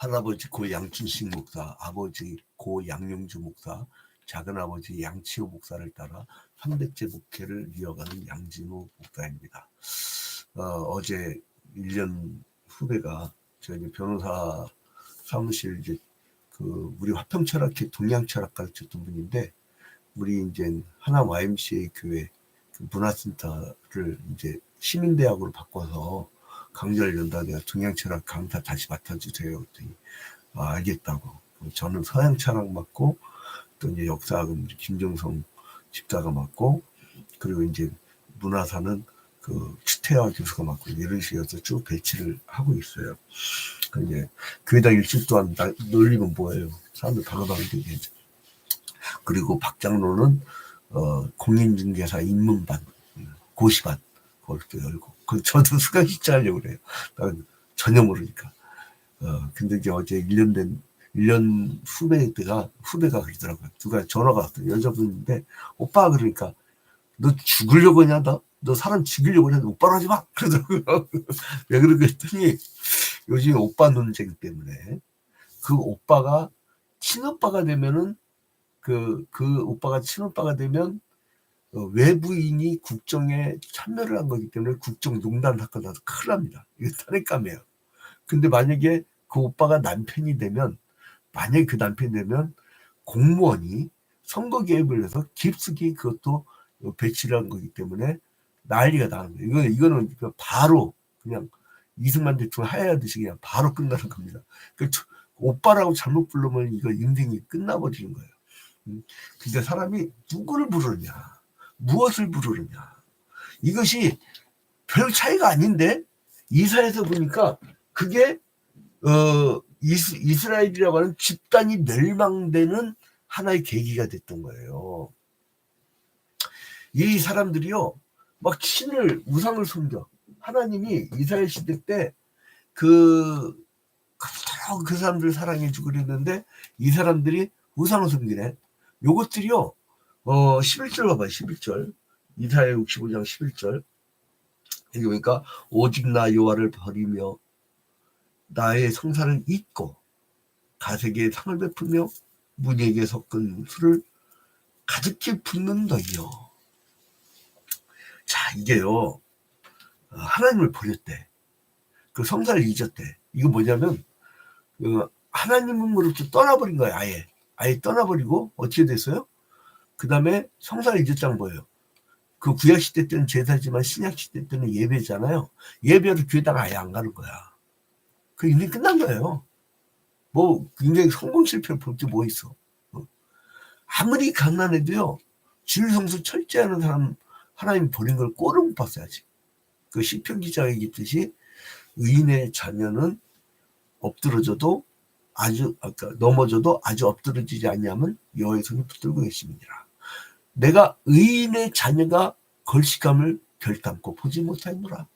할아버지 고 양춘식 목사, 아버지 고 양용주 목사, 작은아버지 양치호 목사를 따라 300째 목회를 이어가는 양진호 목사입니다. 어제 1년 후배가 저희 변호사 사무실 이제 우리 화평철학회 동양철학 가르쳤던 분인데, 우리 이제 하나 YMCA 교회 그 문화센터를 이제 시민대학으로 바꿔서 강좌를 연다. 내가 동양철학 강사 다시 맡아주세요. 그랬더니 알겠다고. 저는 서양철학 맡고, 또 이제 역사학은 김정성 집사가 맡고, 그리고 이제 문화사는 추태화 교수가 맡고, 이런 식으로 쭉 배치를 하고 있어요. 이제 교회다 일주일 동안 놀리면 뭐예요? 사람들 바로바로 되겠죠. 그리고 박장로는 공인중개사 입문반, 고시반 그것도 열고, 저도 수강식자 하려고 그래요. 난 전혀 모르니까. 근데 이제 어제 1년 후배가 그러더라고요. 누가 전화가 왔어요. 여자분인데, 오빠 그러니까 너 죽으려고 하냐? 너 사람 죽이려고 하냐? 오빠로 하지 마! 그러더라고요. 왜 그러고 했더니, 요즘 오빠 논쟁 때문에 그 오빠가 친오빠가 되면은 그 오빠가 친오빠가 되면 외부인이 국정에 참여를 한 거기 때문에 국정농단 사건 나서 큰일 납니다. 이거 탄핵감이에요. 근데 만약에 그 오빠가 남편이 되면, 만약에 그 남편이 되면 공무원이 선거 개입을 해서 깊숙이 그것도 배치를 한 거기 때문에 난리가 나는 거예요. 이거는 바로 그냥 이승만 대통령 하야하듯이 그냥 바로 끝나는 겁니다. 오빠라고 잘못 부르면 이거 인생이 끝나버리는 거예요. 근데 사람이 누구를 부르느냐, 무엇을 부르느냐, 이것이 별 차이가 아닌데 이사에서 보니까 그게 이스라엘이라고 하는 집단이 멸망되는 하나의 계기가 됐던 거예요. 이 사람들이요, 막 우상을 섬겨. 하나님이 이스라엘 시대 때 그 사람들 사랑해주고 그랬는데, 이 사람들이 우상을 섬기네. 요것들이요, 11절 봐봐요. 11절. 이사야 65장 11절. 여기 보니까 오직 나 여호와를 버리며 나의 성사를 잊고 가색에 상을 베풀며 문에게 섞은 술을 가득히 붓는 너희요. 자, 이게요, 하나님을 버렸대. 그 성사를 잊었대. 이거 뭐냐면 하나님으로부터 떠나버린 거예요. 아예 떠나버리고 어떻게 됐어요? 그 다음에 성사를 잊었다는 거예요. 그 구약시대 때는 제사지만 신약시대 때는 예배잖아요. 예배로 교회다가 아예 안 가는 거야. 그 인생 끝난 거예요. 뭐 굉장히 성공 실패를 볼 게 뭐 있어. 아무리 가난해도요, 주일성수 철저하는 사람 하나님 버린 걸 꼴을 못 봤어요. 아직. 그 시편 기자가 얘기했듯이 의인의 자녀는 엎드러져도 넘어져도 아주 엎드러지지 않냐면 여호와의 손이 붙들고 계심이니라. 내가 의인의 자녀가 걸식감을 결단코 보지 못하노라.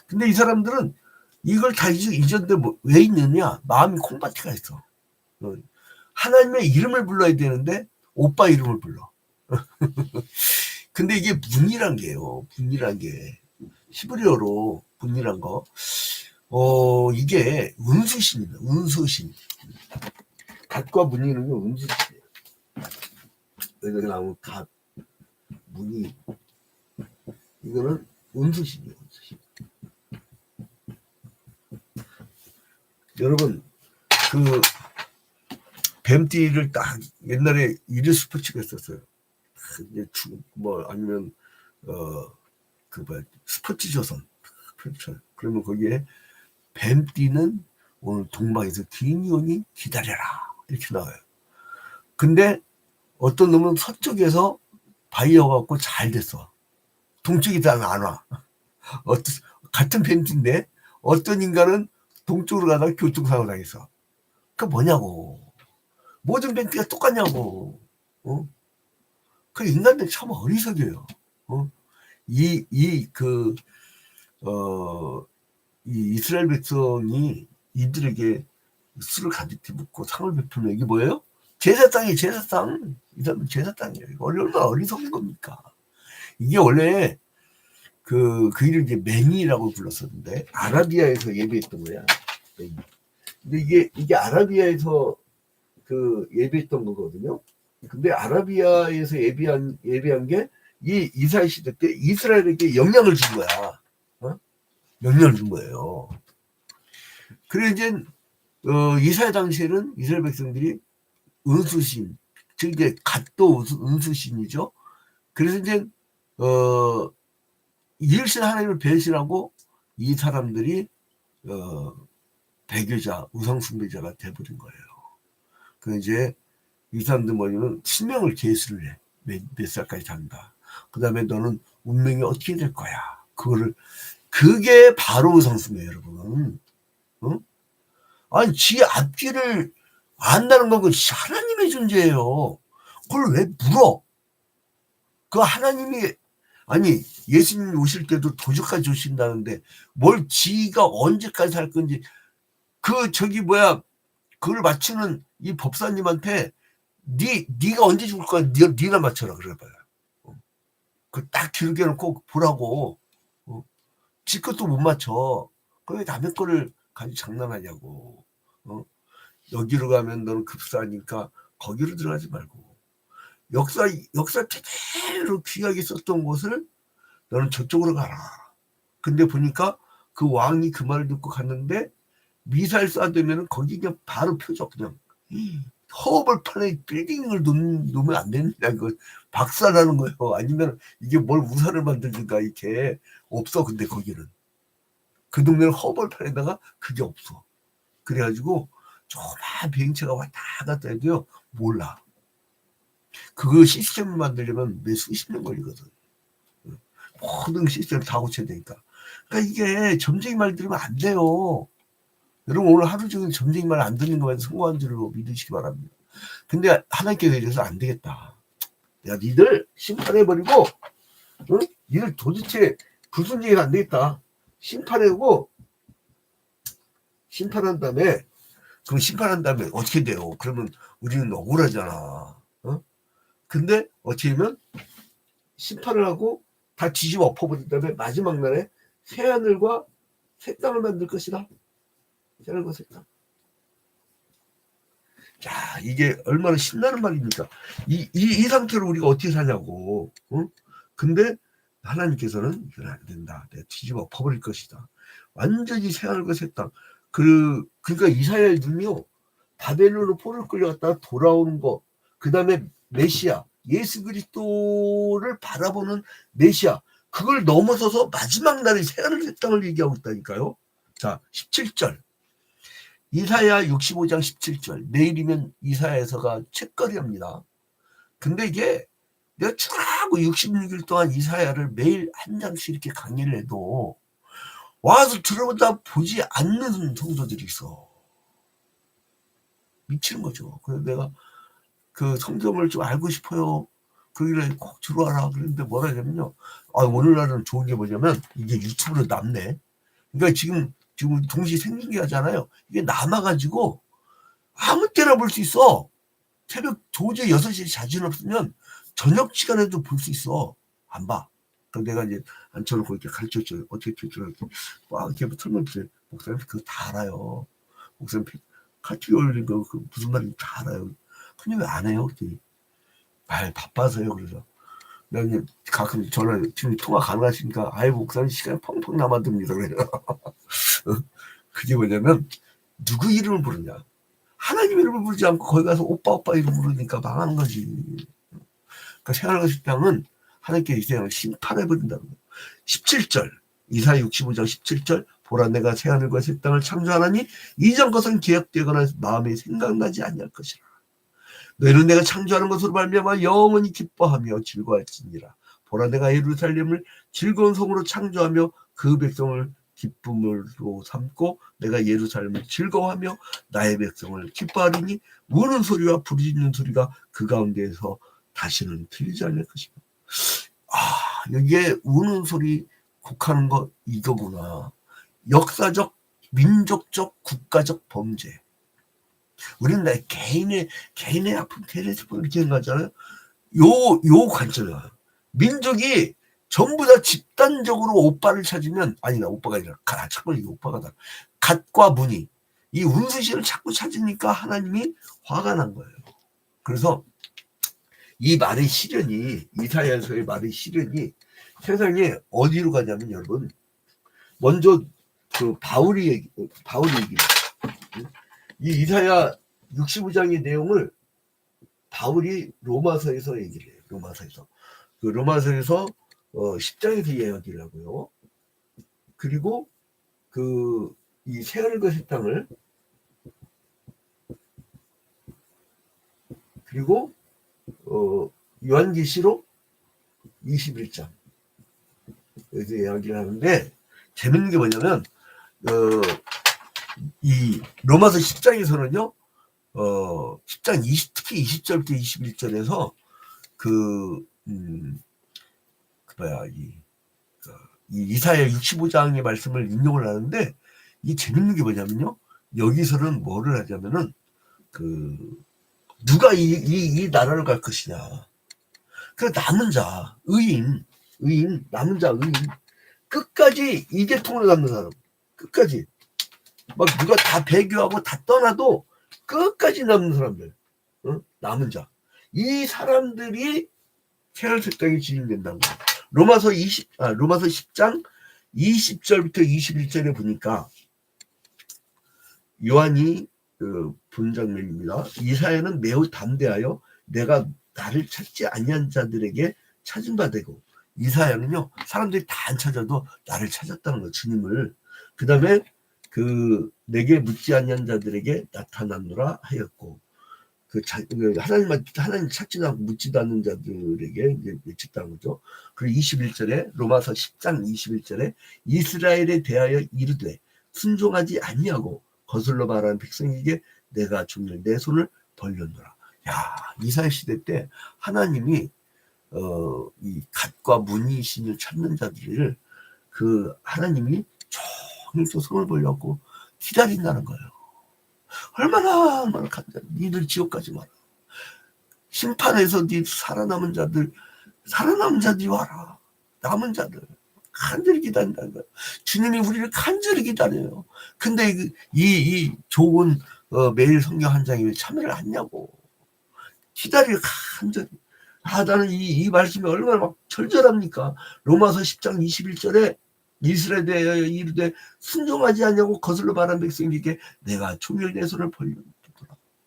근데 이 사람들은 이걸 다 잊었는데 왜 있느냐? 마음이 콩밭이가 있어. 하나님의 이름을 불러야 되는데 오빠 이름을 불러. 근데 이게 문이란 게요. 문이란 게 히브리어로 문이란 거. 이게 운수신입니다. 운수신. 갓과 문이는 게 운수신이에요. 여기 나오는 갓, 문이, 이거는 운수신이에요. 운수신. 여러분, 뱀띠를 딱 옛날에 이리 스포츠가 있었어요. 이제 아니면 스포츠 조선. 그러면 거기에 뱀띠는 오늘 동방에서 기인이 기다려라 이렇게 나와요. 근데 어떤 놈은 서쪽에서 바이어갖고 잘 됐어. 동쪽이 잘 안 와. 같은 뱀띠인데 어떤 인간은 동쪽으로 가다가 교통사고 당했어. 그 뭐냐고. 모든 뱀띠가 똑같냐고. 그 인간들 참 어리석여요. 이 이스라엘 백성이 이들에게 술을 가득히 붓고 상을 베풀면 이게 뭐예요? 제사상이에요. 제사상. 이 사람은 제사상이에요. 얼마나 어리석은 겁니까? 이게 원래 그 이름 이제 맹이라고 불렀었는데 아라비아에서 예배했던 거야. 맹이. 근데 이게 아라비아에서 그 예비했던 거거든요. 근데 아라비아에서 예비한 게 이 이스라엘 시대 때 이스라엘에게 영향을 준 거야. 어? 영향을 준 거예요. 그래 이제 이스라엘 당시에는 이스라엘 백성들이 은수신, 즉 이제 갓도 은수신이죠. 그래서 이제 일신 하나님을 배신하고 이 사람들이 배교자, 우상숭배자가 돼버린 거예요. 그 이제 이 사람들 뭐냐면 수명을 계수를 해. 몇 살까지 산다. 그 다음에 너는 운명이 어떻게 될 거야. 그게 바로 우상숭배예요, 여러분. 응? 아니, 지 앞길을 안다는 건 그 하나님의 존재예요. 그걸 왜 물어? 그 하나님이, 아니, 예수님 오실 때도 도적까지 오신다는데 뭘 지가 언제까지 살 건지, 그걸 맞추는 이 법사님한테 네가 언제 죽을 거야? 네가 맞춰라 그래봐요. 그 딱 길게 놓고 보라고. 지 것도 못 맞춰. 왜 남의 거를 가지고 장난하냐고. 여기로 가면 너는 급사니까 거기로 들어가지 말고. 역사 제대로 귀하게 썼던 곳을 너는 저쪽으로 가라. 근데 보니까 그 왕이 그 말을 듣고 갔는데 미사일 쏴대면 거기 그냥 바로 표적 그냥. 허벌판에 빌딩을 놓으면 안 됩니다. 이거 박살나는 거예요. 아니면 이게 뭘 우산을 만들든가 이렇게 없어. 근데 거기는 그 동네는 허벌판에다가 그게 없어. 그래가지고 조그만 비행체가 왔다 갔다 해도요 몰라. 그거 시스템을 만들려면 몇 수십 년 걸리거든. 모든 시스템을 다 고쳐야 되니까. 그러니까 이게 점쟁이 말 들으면 안 돼요. 여러분 오늘 하루 종일 점쟁이 말 안 듣는 것만 성공한 줄로 믿으시기 바랍니다. 근데 하나님께서 이래서 안 되겠다. 야 니들 심판해버리고 응? 니들 도대체 불순종이 안 되겠다. 심판하고 심판한 다음에 그럼 심판한 다음에 어떻게 돼요? 그러면 우리는 억울하잖아. 근데 어떻게 하면 심판을 하고 다 뒤집어 엎어버린 다음에 마지막 날에 새하늘과 새 땅을 만들 것이다. 새하늘과 새 땅. 자, 이게 얼마나 신나는 말입니까? 이 상태로 우리가 어떻게 사냐고. 근데 하나님께서는 이건 안 된다. 내가 뒤집어 엎어버릴 것이다. 완전히 새하늘과 새 땅. 그러니까 이사야의 눈이요. 바벨론으로 포를 끌려갔다가 돌아오는 거. 그 다음에 메시아. 예수 그리스도를 바라보는 메시아. 그걸 넘어서서 마지막 날에 새하늘 새 땅을 얘기하고 있다니까요. 자, 17절. 이사야 65장 17절. 내일이면 이사야서가 책거리합니다. 근데 이게 내가 쭉 66일 동안 이사야를 매일 한 장씩 이렇게 강의를 해도 와서 들어보다 보지 않는 성도들이 있어. 미치는 거죠. 그래서 내가 그 성경을 좀 알고 싶어요. 그러길래 꼭 들어와라. 그랬는데 뭐라 하냐면요. 오늘날은 좋은 게 뭐냐면 이게 유튜브로 남네. 그러니까 지금 동시에 생중계 하잖아요. 이게 남아가지고 아무 때나 볼 수 있어. 새벽 도저히 6시에 자진 없으면 저녁 시간에도 볼 수 있어. 안 봐. 그럼 내가 이제 앉혀놓고 이렇게 가르쳐줘요. 어떻게 막 이렇게 틀면 목사님 그거 다 알아요. 목사님 카톡 올린 거 무슨 말인지 다 알아요. 근데 왜 안 해요? 바빠서요. 그래서 내가 이제 가끔 전화 지금 통화 가능하시니까 목사님 시간이 펑펑 남아듭니다. 그래요. 그게 뭐냐면 누구 이름을 부르냐? 하나님 이름을 부르지 않고 거기 가서 오빠 이름 부르니까 망하는 거지. 그러니까 새하늘과 새 땅은 하나님께 이 세상을 심판해버린다는 거예요. 17절 이사야 65장 17절 보라 내가 새하늘과 새 땅을 창조하나니 이전 것은 기억되거나 마음에 생각나지 아니할 것이라. 너희는 내가 창조하는 것으로 말미암아 영원히 기뻐하며 즐거워할지니라. 보라 내가 예루살렘을 즐거운 성으로 창조하며 그 백성을 기쁨으로 삼고 내가 예루살렘을 즐거워하며 나의 백성을 기뻐하리니 우는 소리와 부르짖는 소리가 그 가운데에서 다시는 들리지 않을 것입니다. 여기에 우는 소리 곡하는 거 이거구나. 역사적 민족적 국가적 범죄. 우리는 개인의 아픔 개인에서 이렇게 하잖아요. 요 관점이야. 민족이 전부 다 집단적으로 오빠를 찾으면 오빠가 아니라 잠깐만 이게 오빠가 다 갓과 무늬 이 운수신을 자꾸 찾으니까 하나님이 화가 난 거예요. 그래서 이 말의 시련이, 이사야서의 말의 시련이 세상에 어디로 가냐면, 여러분, 먼저 그 바울이 얘기입니다. 이 이사야 65장의 내용을 바울이 로마서에서 얘기를 해요. 로마서에서. 그 로마서에서 10장에서 이야기를 하고요. 그리고 이 새하늘과 새 땅을, 그리고 요한계시록 21장 여기서 이야기를 하는데, 재밌는 게 뭐냐면 이 로마서 10장에서는요 10장 특히 20절부터 21절에서 이 이사야 65장의 말씀을 인용을 하는데, 이 재밌는 게 뭐냐면요, 여기서는 뭐를 하자면은 누가 이 나라를 갈 것이냐, 그 남은 자, 의인, 남은 자, 의인, 끝까지 이 계통으로 남는 사람, 끝까지 막 누가 다 배교하고 다 떠나도 끝까지 남는 사람들, 남은 자, 이 사람들이 새하늘 새 땅에 지인된다는 거예요. 로마서 10장 20절부터 21절에 보니까 요한이 본 장면입니다. 이사야는 매우 담대하여 내가 나를 찾지 아니한 자들에게 찾은 바 되고, 이사야는요 사람들이 다 안 찾아도 나를 찾았다는 거예요, 주님을. 그 다음에 내게 묻지 아니한 자들에게 나타났노라 하였고, 하나님 찾지도 않고 묻지도 않는 자들에게 이제 외쳤다는 거죠. 그리고 21절에, 로마서 10장 21절에 이스라엘에 대하여 이르되 순종하지 아니하고 거슬러 말하는 백성에게 내가 종일 내 손을 벌렸노라. 야, 이사야 시대 때 하나님이 이 갓과 문이신을 찾는 자들을 하나님이 종일 또 손을 벌렸고 기다린다는 거예요. 얼마나 간절히 니들 지옥 가지 마라. 심판에서 니 살아남은 자들이 와라. 남은 자들 간절히 기다린다는 거예요. 주님이 우리를 간절히 기다려요. 근데 이 좋은 매일 성경 한 장에 왜 참여를 하냐고. 기다리고 간절히. 나는 이 말씀이 얼마나 막 절절합니까? 로마서 10장 21절에 이스라엘에 대하여 이르되 순종하지 않냐고 거슬러 말한 백성에게 내가 종일 내 손을 벌리노라.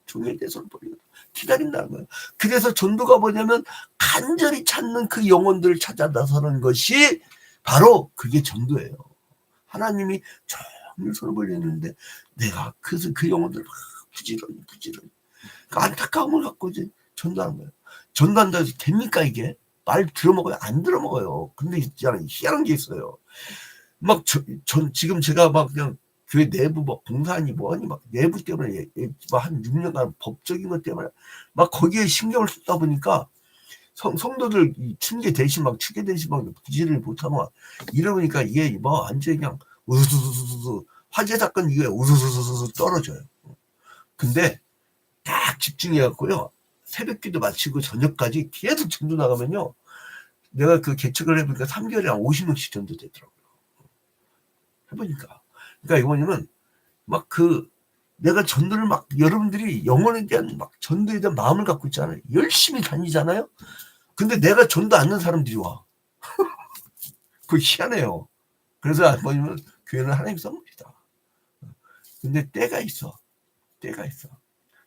종일 내 손을 벌리노라. 기다린다는 거예요. 그래서 전도가 뭐냐면 간절히 찾는 그 영혼들을 찾아 나서는 것이 바로 그게 전도예요. 하나님이 종일 손을 벌리는데 내가 그 영혼들을 막 부지런히 안타까움을 갖고 이제 전도하는 거예요. 전도한다 해서 됩니까 이게? 말 들어먹어요? 안 들어먹어요. 근데 있잖아요, 희한한 게 있어요. 막 지금 제가 막 그냥 교회 내부 막 봉사하니 뭐하니 막 내부 때문에 한 6년간 법적인 것 때문에 막 거기에 신경을 쓰다 보니까 성도들 춘계 대신 막 부지런히 못하면 이러니까 이게 뭐 완전히 그냥 우수수수수 화재 사건 이게 우수수수수 떨어져요. 근데 딱 집중해갖고요, 새벽기도 마치고 저녁까지 계속 전도 나가면요, 내가 계측을 해보니까 3개월에 한 50명씩 전도 되더라고요. 해보니까. 그러니까 이거 뭐냐면, 내가 전도를 여러분들이 영혼에 대한 전도에 대한 마음을 갖고 있잖아요. 열심히 다니잖아요. 근데 내가 전도 않는 사람들이 와. 그거 희한해요. 그래서 뭐냐면, 교회는 하나님 선물이다. 근데 때가 있어.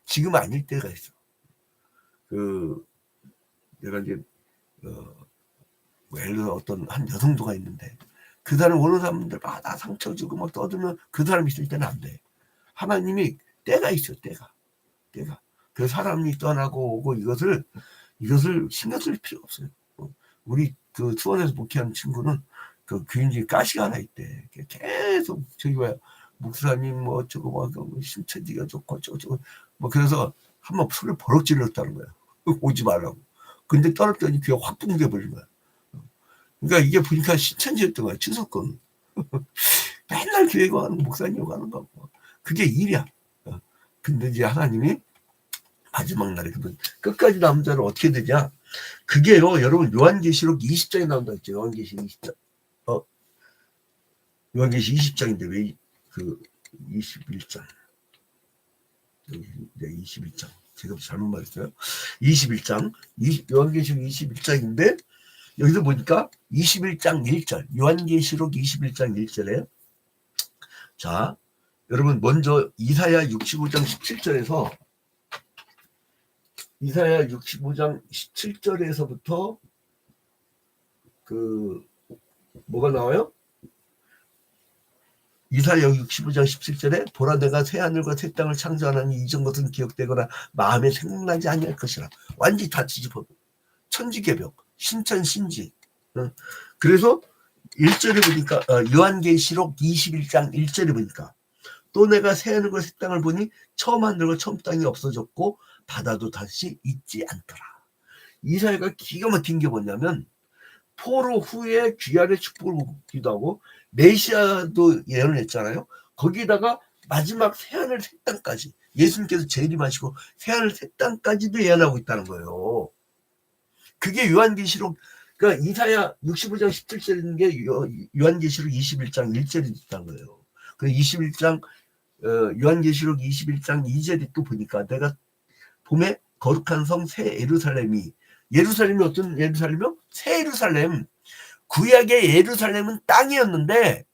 지금 아닐 때가 있어. 내가 이제, 예를 들어 어떤 한 여성도가 있는데, 그 사람 오는 사람들 나 상처 주고 막 떠들면 그 사람 있을 때는 안 돼. 하나님이 때가 있어요, 때가. 그 사람이 떠나고 오고 이것을 신경 쓸 필요 없어요. 우리 수원에서 목회하는 친구는 교인들이 가시가 하나 있대. 계속 목사님 뭐 어쩌고 뭐 신천지가 좋고 어쩌고 뭐 그래서 한번 소리를 버럭 질렀다는 거야. 오지 말라고. 근데 떨었더니 귀가 확 붕괴버린 거야. 그러니까 이게 보니까 신천지였던 거야, 추석권. 맨날 교회 가는 목사님 가는 거. 그게 일이야. 근데 이제 하나님이 마지막 날에 끝까지 남은 자를 어떻게 되냐? 그게요, 여러분, 요한계시록 20장에 나온다 했죠. 요한계시록 20장. 요한계시록 20장인데 왜 21장. 여기 이제 21장. 제가 잘못 말했어요. 21장. 요한계시록 21장인데 여기서 보니까 21장 1절. 요한계시록 21장 1절에 자, 여러분 먼저 이사야 65장 17절에서 이사야 65장 17절에서부터 그 뭐가 나와요? 이사야 65장 17절에 보라 내가 새 하늘과 새 땅을 창조하나니 이전 것은 기억되거나 마음에 생각나지 아니할 것이라. 완전히 다 뒤집어. 천지개벽, 신천신지. 그래서 1절에 보니까 요한계시록 21장 1절에 보니까 또 내가 새 하늘과 새 땅을 보니 처음 하늘과 처음 땅이 없어졌고 바다도 다시 있지 않더라. 이사야가 기가 막힌 게 뭐냐면 포로 후에 귀환의 축복을 기도하고 메시아도 예언을 했잖아요. 거기다가 마지막 새하늘 새 땅까지 예수님께서 재림하시고 새하늘 새 땅까지도 예언하고 있다는 거예요. 그게 요한계시록 그러니까 이사야 65장 17절인 게 요한계시록 21장 1절이 있다는 거예요. 그 21장 요한계시록 21장 2절이 또 보니까 내가 봄에 거룩한 성 새 예루살렘이 어떤 예루살렘이요? 새 예루살렘. 구약의 예루살렘은 땅이었는데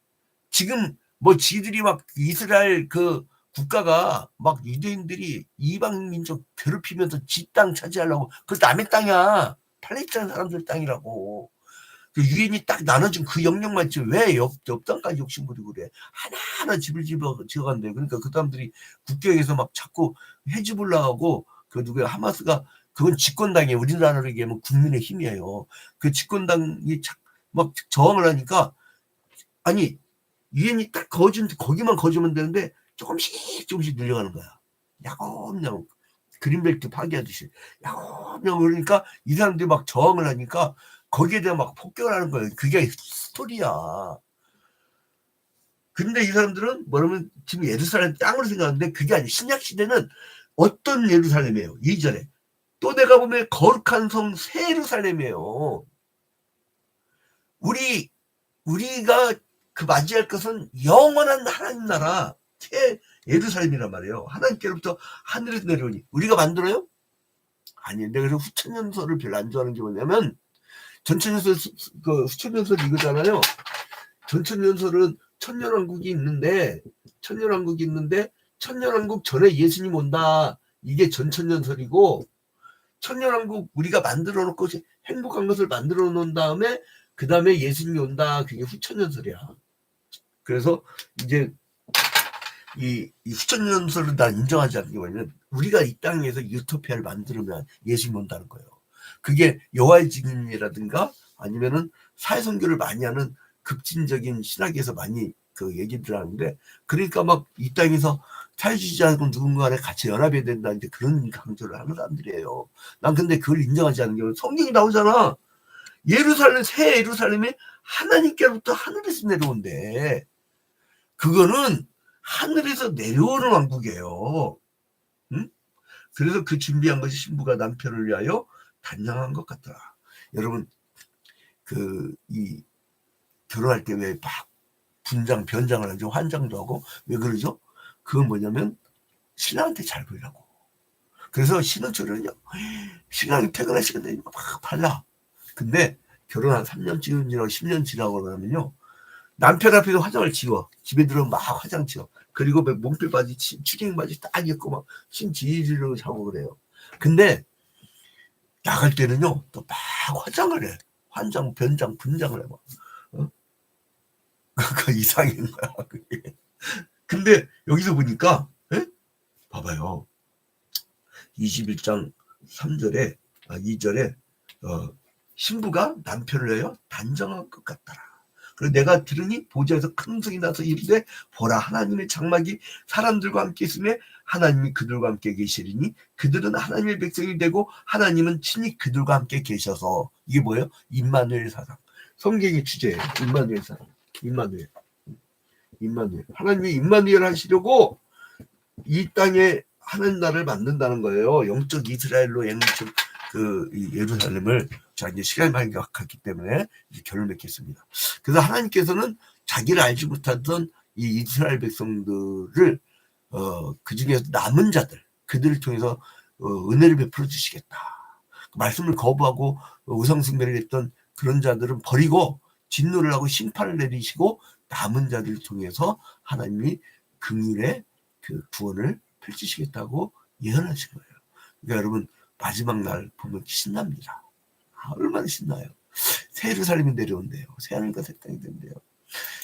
지금 뭐 지들이 막 이스라엘 그 국가가 막 유대인들이 이방 민족 괴롭히면서 지 땅 차지하려고 그 남의 땅이야. 팔레스타인 사람들 땅이라고. 그 유엔이 딱 나눠준 그 영역만 있지 왜 옆 땅까지 욕심부리고 그래. 하나하나 집을 지어간대. 그러니까 그 사람들이 국경에서 막 자꾸 헤즈볼라하고 그 누구야 하마스가 그건 집권당이에요. 우리나라로 얘기하면 국민의 힘이에요. 그 집권당이 막 저항을 하니까 아니 유엔이 딱 거기만 거주면 되는데 조금씩 늘려가는 거야. 야금야금 그린벨트 파괴하듯이 야금야금 그러니까 이 사람들이 막 저항을 하니까 거기에 대한 막 폭격을 하는 거예요. 그게 스토리야. 근데 이 사람들은 뭐냐면 지금 예루살렘 땅으로 생각하는데 그게 아니에요. 신약시대는 어떤 예루살렘이에요. 2절에 또 내가 보면 거룩한 성 새 예루살렘이에요. 우리가 그 맞이할 것은 영원한 하나님 나라 새 예루살렘이란 말이에요. 하나님께로부터 하늘에서 내려오니 우리가 만들어요? 아니, 내가 그래서 후천연설을 별로 안 좋아하는 게 뭐냐면 전천연설 그 후천연설 이거잖아요. 전천연설은 천년왕국이 있는데 천년왕국 전에 예수님 온다. 이게 전천연설이고 천년왕국 우리가 만들어 놓고 행복한 것을 만들어 놓은 다음에 그 다음에 예수님이 온다. 그게 후천연설이야. 그래서 이제 이 후천연설을 난 인정하지 않는 게 뭐냐면 우리가 이 땅에서 유토피아를 만들면 예수님이 온다는 거예요. 그게 여호와의 증인이라든가 아니면은 사회선교를 많이 하는 급진적인 신학에서 많이 그 얘기들 하는데 그러니까 막 이 땅에서 사회주의자하고 누군가에 같이 연합해야 된다는 그런 강조를 하는 사람들이에요. 난 근데 그걸 인정하지 않는 게 성경이 나오잖아. 예루살렘 새 예루살렘이 하나님께로부터 하늘에서 내려온대. 그거는 하늘에서 내려오는 왕국이에요. 응? 그래서 그 준비한 것이 신부가 남편을 위하여 단장한 것 같더라. 여러분 이 결혼할 때 왜 막 분장 변장을 하죠. 환장도 하고 왜 그러죠? 그건 뭐냐면 신랑한테 잘 보이라고. 그래서 신혼초를요 신랑이 퇴근할 시간 되면 막 발라. 근데 결혼 한 3년 지나고 10년 지나고 나면요 남편 앞에서 화장을 지워. 집에 들어오면 막 화장 지워. 그리고 몽필 바지 추리닝 바지 딱 입고 막 신지리로 자고 그래요. 근데 나갈 때는요 또 막 화장을 해. 환장 변장 분장을 해. 그 이상인 거야 그게. 근데 여기서 보니까 봐봐요. 21장 3절에 2절에 신부가 남편을 해요 단정한 것 같더라. 그리고 내가 들으니 보좌에서 큰 소리 나서 이르되 보라 하나님의 장막이 사람들과 함께 있으며 하나님이 그들과 함께 계시리니 그들은 하나님의 백성이 되고 하나님은 친히 그들과 함께 계셔서 이게 뭐예요? 임마누엘 사상. 성경의 주제예요. 임마누엘 사상. 임마누엘. 하나님이 임마누엘 하시려고 이 땅에 하나님 나라를 만든다는 거예요. 영적 이스라엘로 영적 그 예루살렘을 자 이제 시간이 많이 갔기 때문에 이제 결을 맺겠습니다. 그래서 하나님께서는 자기를 알지 못하던 이 이스라엘 백성들을 그 중에서 남은 자들 그들을 통해서 은혜를 베풀어 주시겠다. 말씀을 거부하고 우상숭배를 했던 그런 자들은 버리고 진노를 하고 심판을 내리시고 남은 자들을 통해서 하나님이 긍휼의 그 구원을 펼치시겠다고 예언하신 거예요. 그러니까 여러분 마지막 날 보면 신납니다. 얼마나 신나요. 새 예루살렘이 내려온대요. 새 하늘과 새 땅이 된대요.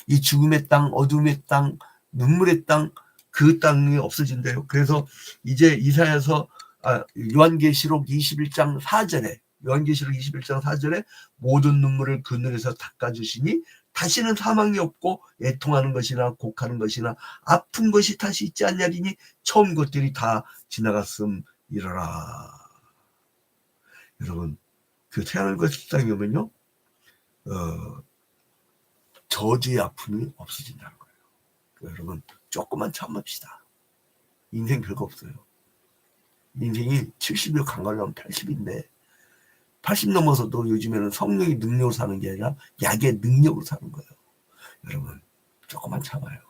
이 죽음의 땅, 어둠의 땅, 눈물의 땅, 그 땅이 없어진대요. 그래서 이제 이사야서 요한계시록 21장 4절에 요한계시록 21장 4절에 모든 눈물을 그 눈에서 닦아주시니 다시는 사망이 없고 애통하는 것이나 곡하는 것이나 아픈 것이 다시 있지 않냐리니 처음 것들이 다 지나갔음이러라. 여러분 그 새하늘과 새 땅이 오면요 저주의 아픔이 없어진다는 거예요. 여러분 조금만 참읍시다. 인생 별거 없어요. 인생이 70일 강가려면 80인데 80 넘어서도 요즘에는 성령의 능력으로 사는 게 아니라 약의 능력으로 사는 거예요. 여러분 조금만 참아요.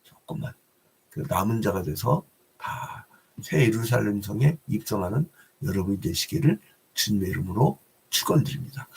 조금만. 그 남은 자가 돼서 다 새 예루살렘 성에 입성하는 여러분이 되시기를 주님의 이름으로 축원드립니다.